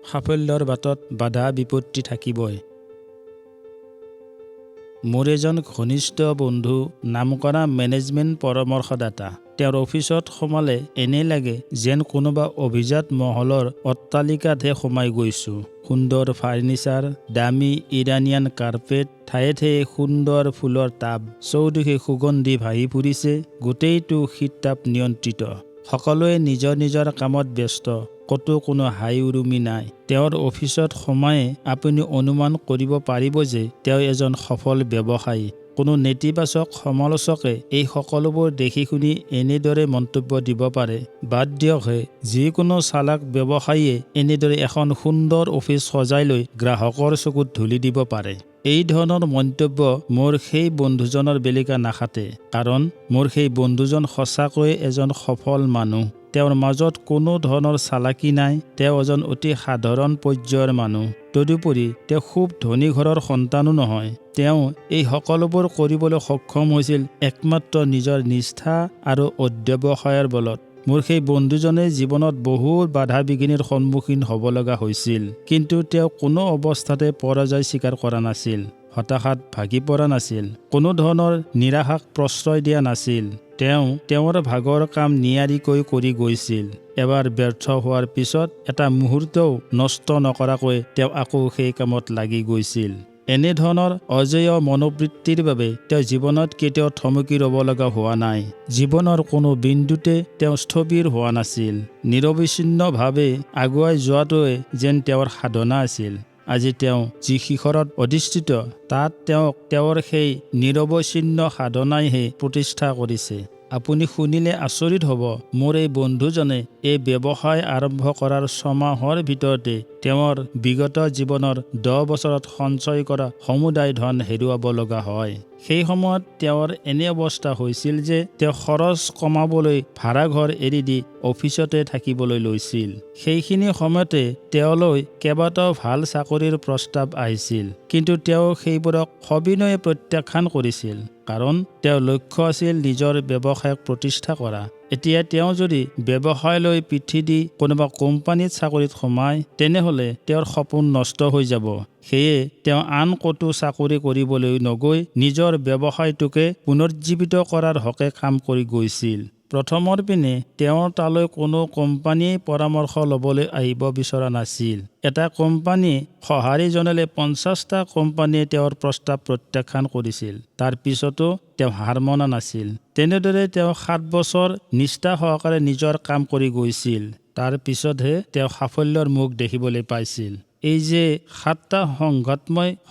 সাফল্যৰ বাটত বাধা বিপত্তি থাকিবই। মোৰ এজন ঘনিষ্ঠ বন্ধু নামকৰা মেনেজমেণ্ট পৰামৰ্শদাতা। তেওঁৰ অফিচত সোমালে এনে লাগে যেন কোনোবা অভিজাত মহলৰ অট্টালিকাতহে সোমাই গৈছোঁ। সুন্দৰ ফাৰ্নিচাৰ, দামী ইৰাণিয়ান কাৰ্পেট, ঠায়ে ঠায়ে সুন্দৰ ফুলৰ টাব, চৌদিশে সুগন্ধি ভাহি ফুৰিছে। গোটেইটো শীততাপ নিয়ন্ত্ৰিত। সকলোৱে নিজৰ নিজৰ কামত ব্যস্ত। ক'তো কোনো হাই উৰুমি নাই। তেওঁৰ অফিচত সোমায়ে আপুনি অনুমান কৰিব পাৰিব যে তেওঁ এজন সফল ব্যৱসায়ী। কোনো নেতিবাচক সমালোচকে এই সকলোবোৰ দেখি শুনি এনেদৰে মন্তব্য দিব পাৰে, বাদ দিয়কহে, যিকোনো চালাক ব্যৱসায়ীয়ে এনেদৰে এখন সুন্দৰ অফিচ সজাই লৈ গ্ৰাহকৰ চকুত ধূলি দিব পাৰে। এই ধৰণৰ মন্তব্য মোৰ সেই বন্ধুজনৰ বেলিকা নাখাতে, কাৰণ মোৰ সেই বন্ধুজন সঁচাকৈয়ে এজন সফল মানুহ। তেওঁৰ মাজত কোনো ধৰণৰ চালাকি নাই। তেওঁ এজন অতি সাধাৰণ পৰ্যায়ৰ মানুহ। তদুপৰি তেওঁ খুব ধনী ঘৰৰ সন্তানো নহয়। তেওঁ এই সকলোবোৰ কৰিবলৈ সক্ষম হৈছিল একমাত্ৰ নিজৰ নিষ্ঠা আৰু অধ্যৱসায়ৰ বলত। মোৰ সেই বন্ধুজনে জীৱনত বহুত বাধা বিঘিনিৰ সন্মুখীন হ'ব লগা হৈছিল, কিন্তু তেওঁ কোনো অৱস্থাতে পৰাজয় স্বীকাৰ কৰা নাছিল, হতাশাত ভাগি পৰা নাছিল, কোনো ধৰণৰ নিৰাশাক প্ৰশ্ৰয় দিয়া নাছিল। তেওঁ তেওঁৰ ভাগৰ কাম নিয়াৰিকৈ কৰি গৈছিল। এবাৰ ব্যৰ্থ হোৱাৰ পিছত এটা মুহূৰ্তও নষ্ট নকৰাকৈ তেওঁ আকৌ সেই কামত লাগি গৈছিল। এনেধৰণৰ অজেয় মনোবৃত্তিৰ বাবে তেওঁ জীৱনত কেতিয়াও থমকি ৰ'ব লগা হোৱা নাই। জীৱনৰ কোনো বিন্দুতে তেওঁ স্থবিৰ হোৱা নাছিল। নিৰবিচ্ছিন্নভাৱে আগুৱাই যোৱাটোৱে যেন তেওঁৰ সাধনা আছিল। আজি তেওঁ যি শিখৰত অধিষ্ঠিত, তাত তেওঁক তেওঁৰ সেই নিৰৱচ্ছিন্ন সাধনাইহে প্ৰতিষ্ঠা কৰিছে। আপুনি শুনিলে আচৰিত হ'ব, মোৰ এই বন্ধুজনে এই ব্যৱসায় আৰম্ভ কৰাৰ 6 মাহৰ ভিতৰতে তেওঁৰ বিগত জীৱনৰ 10 বছৰত সঞ্চয় কৰা সমুদায় ধন হেৰুৱাব লগা হয়। সেই সময়ত তেওঁৰ এনে অৱস্থা হৈছিল যে তেওঁ খৰচ কমাবলৈ ভাড়াঘৰ এৰি দি অফিচতে থাকিবলৈ লৈছিল। সেইখিনি সময়তে তেওঁলৈ কেইবাটাও ভাল চাকৰিৰ প্ৰস্তাৱ আহিছিল, কিন্তু তেওঁ সেইবোৰক সবিনয়ে প্ৰত্যাখ্যান কৰিছিল, কাৰণ তেওঁৰ লক্ষ্য আছিল নিজৰ ব্যৱসায়ক প্ৰতিষ্ঠা কৰা। এতিয়া তেওঁ যদি ব্যৱসায়লৈ পিঠি দি কোনোবা কোম্পানীত চাকৰিত সোমায়, তেনেহ'লে তেওঁৰ সপোন নষ্ট হৈ যাব। সেয়ে তেওঁ আন ক'তো চাকৰি কৰিবলৈ নগৈ নিজৰ ব্যৱসায়টোকে পুনৰুজ্জীৱিত কৰাৰ হকে কাম কৰি গৈছিল। প্ৰথমৰ পিনে তেওঁৰ তালৈ কোনো কোম্পানীয়ে পৰামৰ্শ ল'বলৈ আহিব বিচৰা নাছিল। এটা কোম্পানীয়ে সঁহাৰি জনালে 50টা কোম্পানীয়ে তেওঁৰ প্ৰস্তাৱ প্ৰত্যাখ্যান কৰিছিল। তাৰ পিছতো তেওঁ হাৰ মনা নাছিল। তেনেদৰে তেওঁ 7 বছৰ নিষ্ঠা সহকাৰে নিজৰ কাম কৰি গৈছিল। তাৰ পিছতহে তেওঁ সাফল্যৰ মুখ দেখিবলৈ পাইছিল। এই যে 7টা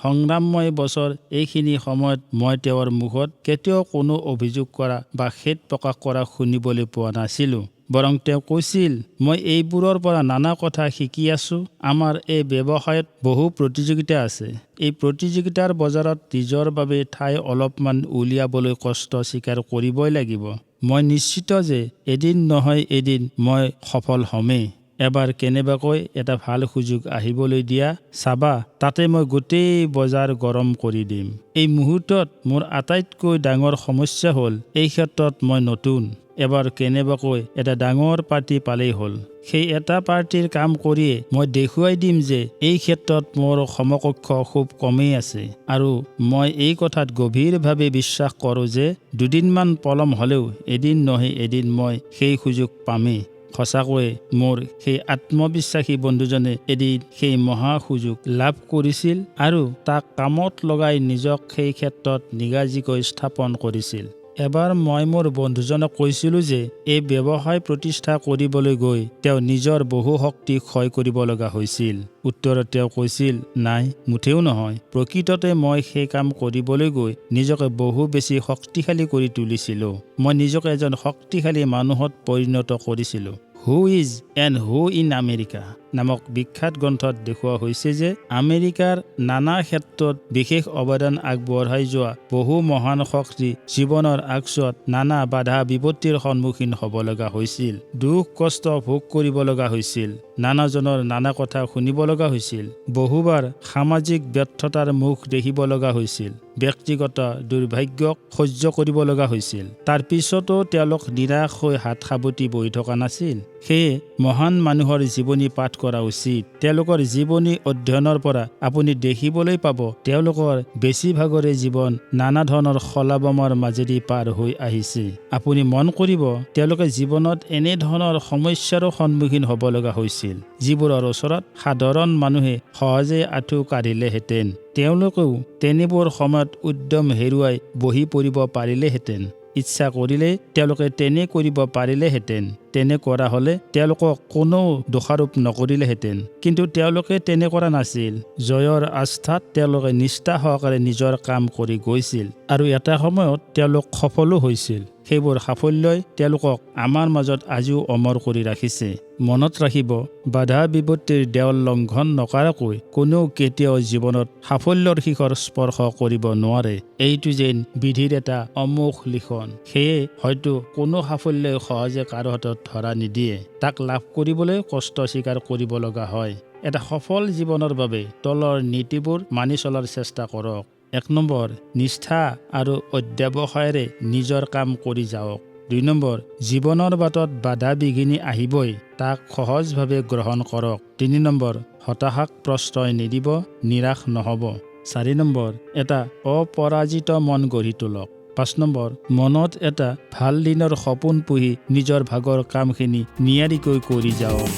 সংগ্ৰামময় বছৰ, এইখিনি সময়ত মই তেওঁৰ মুখত কেতিয়াও কোনো অভিযোগ কৰা বা খেদ প্ৰকাশ কৰা শুনিবলৈ পোৱা নাছিলোঁ। বৰং তেওঁ কৈছিল, মই এইবোৰৰ পৰা নানা কথা শিকি আছোঁ। আমাৰ এই ব্যৱসায়ত বহু প্ৰতিযোগিতা আছে। এই প্ৰতিযোগিতাৰ বজাৰত নিজৰ বাবে ঠাই অলপমান উলিয়াবলৈ কষ্ট স্বীকাৰ কৰিবই লাগিব। মই নিশ্চিত যে এদিন নহয় এদিন মই সফল হ'মেই। এবাৰ কেনেবাকৈ এটা ভাল সুযোগ আহিবলৈ দিয়া, চাবা, তাতে মই গোটেই বজাৰ গৰম কৰি দিম। এই মুহূৰ্তত মোৰ আটাইতকৈ ডাঙৰ সমস্যা হ'ল, এই ক্ষেত্ৰত মই নতুন। এবাৰ কেনেবাকৈ এটা ডাঙৰ পাৰ্টি পালেই হ'ল। সেই এটা পাৰ্টিৰ কাম কৰিয়ে মই দেখুৱাই দিম যে এই ক্ষেত্ৰত মোৰ সমকক্ষ খুব কমেই আছে। আৰু মই এই কথাত গভীৰভাৱে বিশ্বাস কৰোঁ যে দুদিনমান পলম হ'লেও এদিন নহয় এদিন মই সেই সুযোগ পামেই। সঁচাকৈয়ে মোৰ সেই আত্মবিশ্বাসী বন্ধুজনে এদিন সেই মহা সুযোগ লাভ কৰিছিল আৰু তাক কামত লগাই নিজক সেই ক্ষেত্ৰত নিগাজিকৈ স্থাপন কৰিছিল। এবাৰ মই মোৰ বন্ধুজনক কৈছিলোঁ যে এই ব্যৱসায় প্ৰতিষ্ঠা কৰিবলৈ গৈ তেওঁ নিজৰ বহু শক্তি ক্ষয় কৰিব লগা হৈছিল। উত্তৰত তেওঁ কৈছিল, নাই, মুঠেও নহয়। প্ৰকৃততে মই সেই কাম কৰিবলৈ গৈ নিজকে বহু বেছি শক্তিশালী কৰি তুলিছিলোঁ। মই নিজকে এজন শক্তিশালী মানুহত পৰিণত কৰিছিলোঁ। Who is and who in America নামক বিখ্যাত গ্ৰন্থত দেখুওৱা হৈছে যে আমেৰিকাৰ নানা ক্ষেত্ৰত বিশেষ অৱদান আগবঢ়াই যোৱা বহু মহান শক্তি জীৱনৰ আগছোৱাত নানা বাধা বিপত্তিৰ সন্মুখীন হ'ব লগা হৈছিল। দুখ কষ্ট ভোগ কৰিব লগা হৈছিল। নানাজনৰ নানা কথা শুনিব লগা হৈছিল। বহুবাৰ সামাজিক ব্যৰ্থতাৰ মুখ দেখিব লগা হৈছিল। ব্যক্তিগত দুৰ্ভাগ্যক সহ্য কৰিব লগা হৈছিল। তাৰ পিছতো তেওঁলোক নিৰাশ হৈ হাত সাৱটি বহি থকা নাছিল। সেয়ে মহান মানুহৰ জীৱনী পাঠ কৰা উচিত। তেওঁলোকৰ জীৱনী অধ্যয়নৰ পৰা আপুনি দেখিবলৈ পাব তেওঁলোকৰ বেছিভাগৰে জীৱন নানা ধৰণৰ খলাবমৰ মাজেদি পাৰ হৈ আহিছে। আপুনি মন কৰিব তেওঁলোকে জীৱনত এনে ধৰণৰ সমস্যাৰো সন্মুখীন হ'ব লগা হৈছিল, যিবোৰৰ ওচৰত সাধাৰণ মানুহে সহজে আঁঠু কাঢ়িলেহেঁতেন। তেওঁলোকেও তেনেবোৰ সময়ত উদ্যম হেৰুৱাই বহি পৰিব পাৰিলেহেঁতেন। ইচ্ছা কৰিলে তেওঁলোকে তেনে কৰিব পাৰিলেহেঁতেন। তেনে কৰা হ'লে তেওঁলোকক কোনেও দোষাৰোপ নকৰিলেহেঁতেন। কিন্তু তেওঁলোকে তেনে কৰা নাছিল। জয়ৰ আস্থাত তেওঁলোকে নিষ্ঠা সহকাৰে নিজৰ কাম কৰি গৈছিল আৰু এটা সময়ত তেওঁলোক সফলো হৈছিল। সেইবোৰ সাফল্যই তেওঁলোকক আমাৰ মাজত আজিও অমৰ কৰি ৰাখিছে। মনত ৰাখিব, বাধা বিপত্তিৰ দেৱাল লংঘন নকৰাকৈ কোনেও কেতিয়াও জীৱনত সাফল্যৰ শিখৰ স্পৰ্শ কৰিব নোৱাৰে। এইটো যেন বিধিৰ এটা অমোঘ লিখন। সেয়ে হয়তো কোনো সাফল্যই সহজে কাৰো হাতত ধৰা নিদিয়ে। তাক লাভ কৰিবলৈ কষ্ট স্বীকাৰ কৰিব লগা হয়। এটা সফল জীৱনৰ বাবে তলৰ নীতিবোৰ মানি চলাৰ চেষ্টা কৰক। 1 নম্বৰ, নিষ্ঠা আৰু অধ্যৱসায়েৰে নিজৰ কাম কৰি যাওক। 2 নম্বৰ, জীৱনৰ বাটত বাধা বিঘিনি আহিবই, তাক সহজভাৱে গ্ৰহণ কৰক। 3 নম্বৰ, হতাশাক প্ৰশ্ৰয় নিদিব, নিৰাশ নহ'ব। 4 নম্বৰ, এটা অপৰাজিত মন গঢ়ি তোলক। 5 নম্বৰ, মনত এটা ভাল দিনৰ সপোন পুহি নিজৰ ভাগৰ কামখিনি নিয়াৰিকৈ কৰি যাওক।